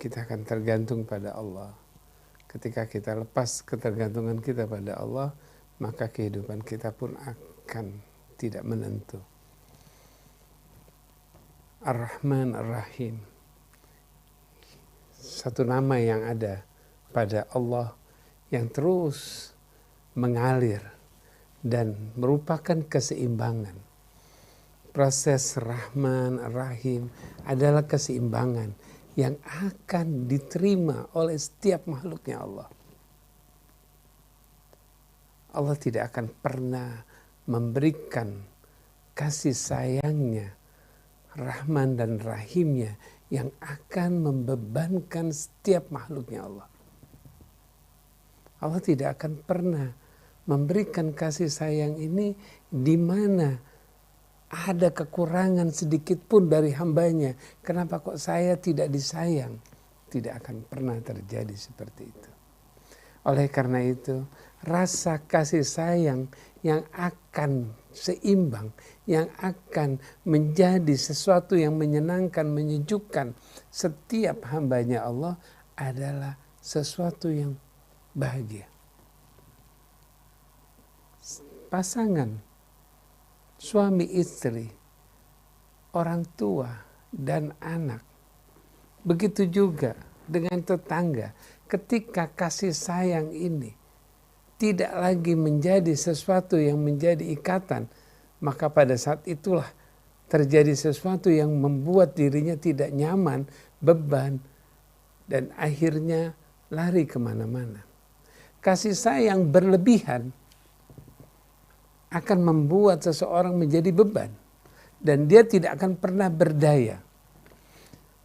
kita akan tergantung pada Allah. Ketika kita lepas ketergantungan kita pada Allah, maka kehidupan kita pun akan tidak menentu. Ar-Rahman Ar-Rahim, satu nama yang ada pada Allah yang terus mengalir dan merupakan keseimbangan. Proses Rahman Ar-Rahim adalah keseimbangan yang akan diterima oleh setiap makhluknya Allah. Allah tidak akan pernah memberikan kasih sayangnya, Rahman dan Rahimnya yang akan membebankan setiap makhluknya Allah. Allah tidak akan pernah memberikan kasih sayang ini di mana ada kekurangan sedikit pun dari hambanya. Kenapa kok saya tidak disayang? Tidak akan pernah terjadi seperti itu. Oleh karena itu, rasa kasih sayang yang akan seimbang, yang akan menjadi sesuatu yang menyenangkan, menyejukkan setiap hambanya Allah adalah sesuatu yang bahagia. Pasangan, suami istri, orang tua dan anak, begitu juga dengan tetangga. Ketika kasih sayang ini tidak lagi menjadi sesuatu yang menjadi ikatan, maka pada saat itulah terjadi sesuatu yang membuat dirinya tidak nyaman, beban, dan akhirnya lari kemana-mana. Kasih sayang berlebihan akan membuat seseorang menjadi beban dan dia tidak akan pernah berdaya.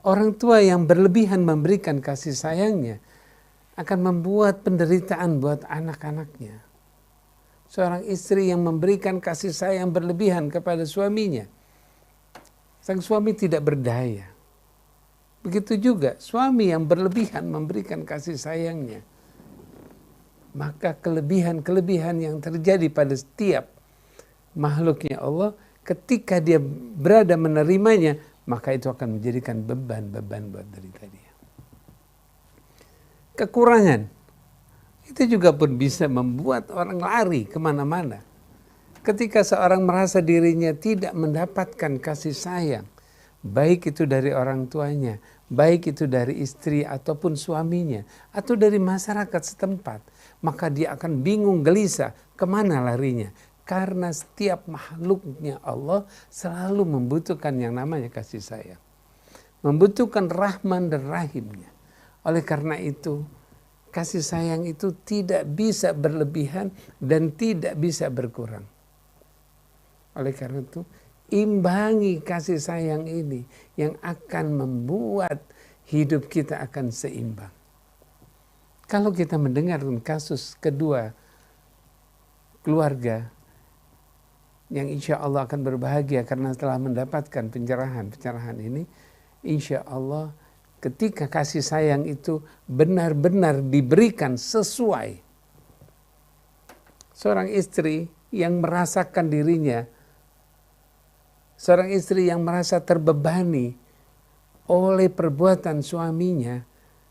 Orang tua yang berlebihan memberikan kasih sayangnya akan membuat penderitaan buat anak-anaknya. Seorang istri yang memberikan kasih sayang berlebihan kepada suaminya, sang suami tidak berdaya. Begitu juga suami yang berlebihan memberikan kasih sayangnya, maka kelebihan-kelebihan yang terjadi pada setiap makhluknya Allah, ketika dia berada menerimanya, maka itu akan menjadikan beban-beban buat diri dia. Kekurangan itu juga pun bisa membuat orang lari kemana-mana. Ketika seorang merasa dirinya tidak mendapatkan kasih sayang, baik itu dari orang tuanya, baik itu dari istri ataupun suaminya, atau dari masyarakat setempat, maka dia akan bingung gelisah kemana larinya. Karena setiap makhluknya Allah selalu membutuhkan yang namanya kasih sayang. Membutuhkan Rahman dan Rahimnya. Oleh karena itu, kasih sayang itu tidak bisa berlebihan dan tidak bisa berkurang. Oleh karena itu, imbangi kasih sayang ini yang akan membuat hidup kita akan seimbang. Kalau kita mendengar kasus kedua keluarga yang insya Allah akan berbahagia karena telah mendapatkan pencerahan ini, insya Allah ketika kasih sayang itu benar-benar diberikan sesuai. Seorang istri yang merasakan dirinya, seorang istri yang merasa terbebani oleh perbuatan suaminya,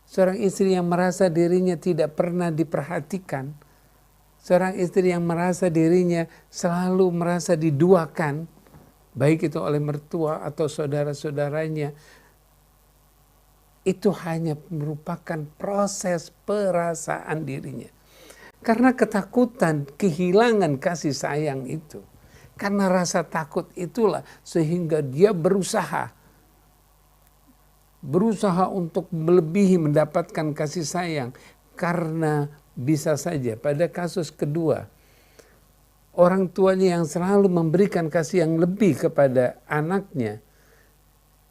seorang istri yang merasa dirinya tidak pernah diperhatikan, seorang istri yang merasa dirinya selalu merasa diduakan, baik itu oleh mertua atau saudara-saudaranya, itu hanya merupakan proses perasaan dirinya. Karena ketakutan, kehilangan kasih sayang itu. Karena rasa takut itulah sehingga dia berusaha untuk melebihi mendapatkan kasih sayang. Karena bisa saja pada kasus kedua, orang tuanya yang selalu memberikan kasih yang lebih kepada anaknya,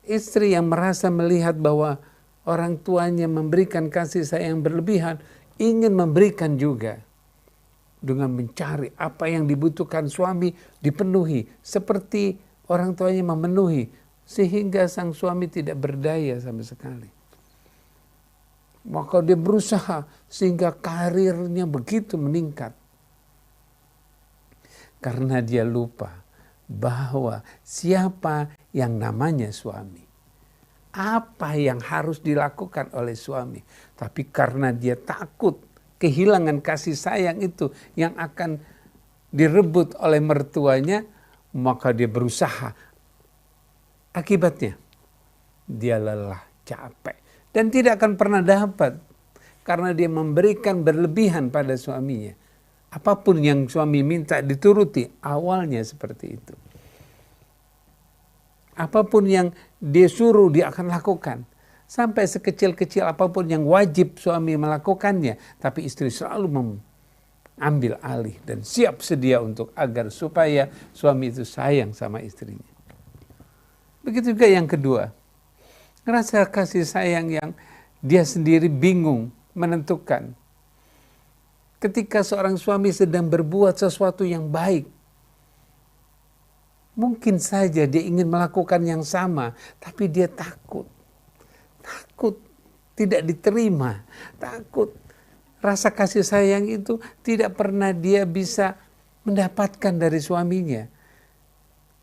istri yang merasa melihat bahwa orang tuanya memberikan kasih sayang berlebihan, ingin memberikan juga. Dengan mencari apa yang dibutuhkan suami dipenuhi. Seperti orang tuanya memenuhi. Sehingga sang suami tidak berdaya sama sekali. Maka dia berusaha sehingga karirnya begitu meningkat. Karena dia lupa bahwa siapa yang namanya suami. apa yang harus dilakukan oleh suami. Tapi karena dia takut kehilangan kasih sayang itu yang akan direbut oleh mertuanya, maka dia berusaha. Akibatnya dia lelah, capek, dan tidak akan pernah dapat karena dia memberikan berlebihan pada suaminya. Apapun yang suami minta dituruti, awalnya seperti itu. Apapun yang dia suruh dia akan lakukan. Sampai sekecil-kecil apapun yang wajib suami melakukannya, tapi istri selalu mengambil alih dan siap sedia untuk agar supaya suami itu sayang sama istrinya. Begitu juga yang kedua, rasa kasih sayang yang dia sendiri bingung menentukan. Ketika seorang suami sedang berbuat sesuatu yang baik, mungkin saja dia ingin melakukan yang sama, tapi dia takut tidak diterima, takut rasa kasih sayang itu tidak pernah dia bisa mendapatkan dari suaminya.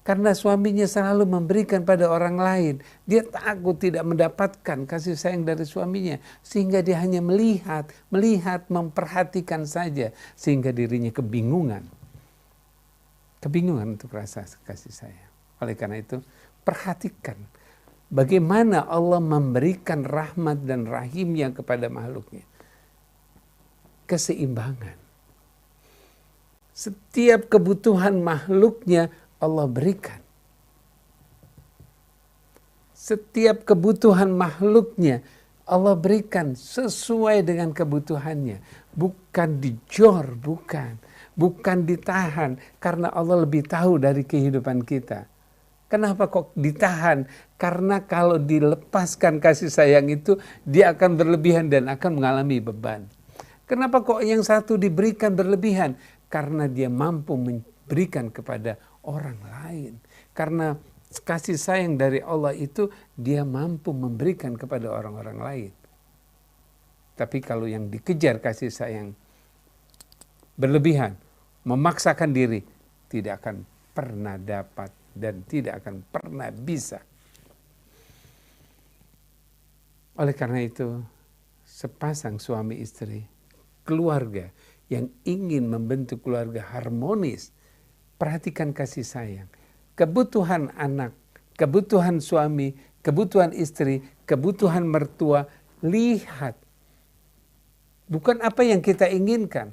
Karena suaminya selalu memberikan pada orang lain, dia takut tidak mendapatkan kasih sayang dari suaminya, sehingga dia hanya melihat, memperhatikan saja, sehingga dirinya kebingungan untuk rasa kasih sayang. Oleh karena itu, perhatikan bagaimana Allah memberikan rahmat dan rahimnya kepada makhluknya. Keseimbangan. Setiap kebutuhan makhluknya Allah berikan. Setiap kebutuhan makhluknya Allah berikan sesuai dengan kebutuhannya. Bukan dijor, bukan ditahan, karena Allah lebih tahu dari kehidupan kita. Kenapa kok ditahan? Karena kalau dilepaskan kasih sayang itu, dia akan berlebihan dan akan mengalami beban. Kenapa kok yang satu diberikan berlebihan? Karena dia mampu memberikan kepada orang lain. Karena kasih sayang dari Allah itu dia mampu memberikan kepada orang-orang lain. Tapi kalau yang dikejar kasih sayang berlebihan, memaksakan diri, tidak akan pernah dapat dan tidak akan pernah bisa. Oleh karena itu, sepasang suami istri, keluarga yang ingin membentuk keluarga harmonis, perhatikan kasih sayang. Kebutuhan anak, kebutuhan suami, kebutuhan istri, kebutuhan mertua, lihat. Bukan apa yang kita inginkan.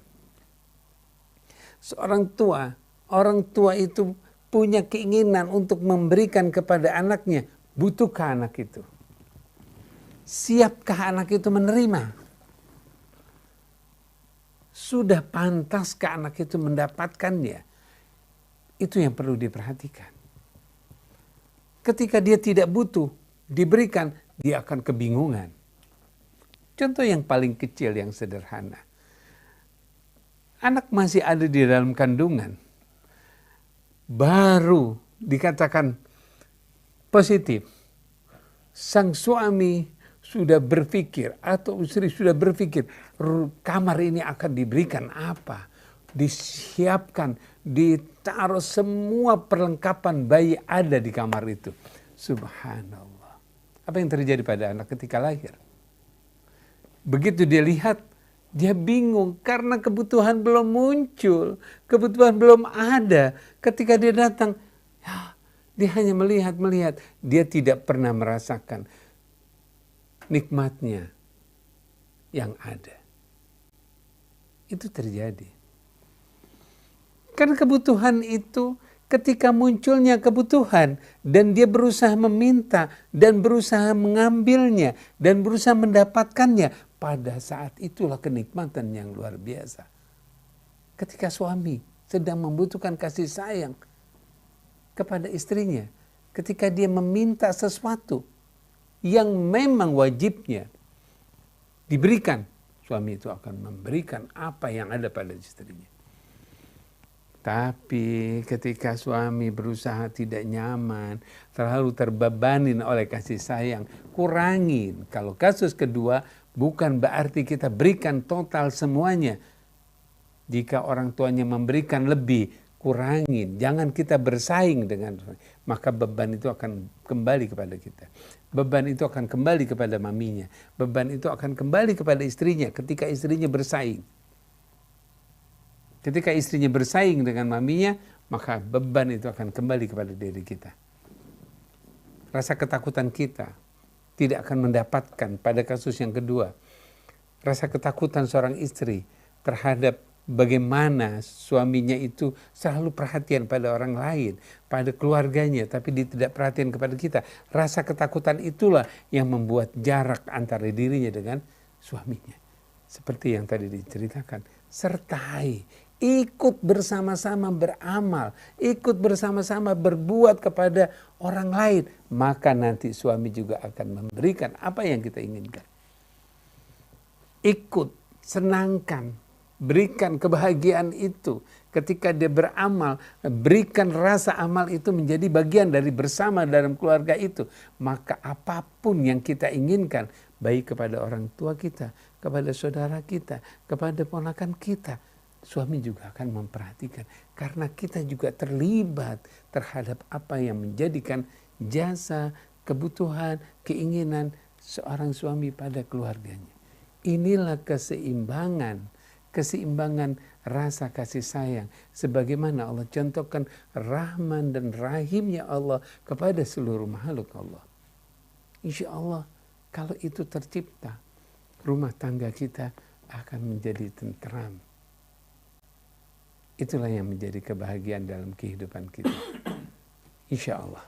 Orang tua itu punya keinginan untuk memberikan kepada anaknya. Butuhkah anak itu? Siapkah anak itu menerima? Sudah pantaskah anak itu mendapatkannya? Itu yang perlu diperhatikan. Ketika dia tidak butuh, diberikan, dia akan kebingungan. Contoh yang paling kecil, yang sederhana. Anak masih ada di dalam kandungan, baru dikatakan positif. Sang suami sudah berpikir atau istri sudah berpikir, kamar ini akan diberikan apa? Disiapkan, ditaruh semua perlengkapan bayi ada di kamar itu. Subhanallah. Apa yang terjadi pada anak ketika lahir? Begitu dia lihat, dia bingung karena kebutuhan belum muncul, kebutuhan belum ada. Ketika dia datang, ya, dia hanya melihat, dia tidak pernah merasakan nikmatnya yang ada. Itu terjadi. Karena kebutuhan itu, ketika munculnya kebutuhan dan dia berusaha meminta dan berusaha mengambilnya dan berusaha mendapatkannya, pada saat itulah kenikmatan yang luar biasa. Ketika suami sedang membutuhkan kasih sayang kepada istrinya, ketika dia meminta sesuatu yang memang wajibnya diberikan, suami itu akan memberikan apa yang ada pada istrinya. Tapi ketika suami berusaha tidak nyaman, terlalu terbebanin oleh kasih sayang, kurangin. Kalau kasus kedua, bukan berarti kita berikan total semuanya. Jika orang tuanya memberikan lebih, kurangin, jangan kita bersaing dengan, maka beban itu akan kembali kepada kita. Beban itu akan kembali kepada maminya. Beban itu akan kembali kepada istrinya ketika istrinya bersaing. Ketika istrinya bersaing dengan maminya, maka beban itu akan kembali kepada diri kita. Rasa ketakutan kita tidak akan mendapatkan pada kasus yang kedua. Rasa ketakutan seorang istri terhadap bagaimana suaminya itu selalu perhatian pada orang lain, pada keluarganya, tapi dia tidak perhatian kepada kita. Rasa ketakutan itulah yang membuat jarak antara dirinya dengan suaminya. Seperti yang tadi diceritakan, sertai, ikut bersama-sama beramal, ikut bersama-sama berbuat kepada orang lain, maka nanti suami juga akan memberikan apa yang kita inginkan. Ikut, senangkan, berikan kebahagiaan itu. Ketika dia beramal, berikan rasa amal itu menjadi bagian dari bersama dalam keluarga itu. Maka apapun yang kita inginkan, baik kepada orang tua kita, kepada saudara kita, kepada ponakan kita, suami juga akan memperhatikan. Karena kita juga terlibat terhadap apa yang menjadikan jasa, kebutuhan, keinginan seorang suami pada keluarganya. Inilah keseimbangan rasa kasih sayang. Sebagaimana Allah contohkan Rahman dan Rahimnya Allah kepada seluruh makhluk Allah. Insya Allah kalau itu tercipta, rumah tangga kita akan menjadi tentram. Itulah yang menjadi kebahagiaan dalam kehidupan kita. Insya Allah.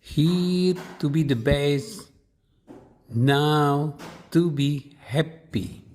Here to be the best, now to be happy.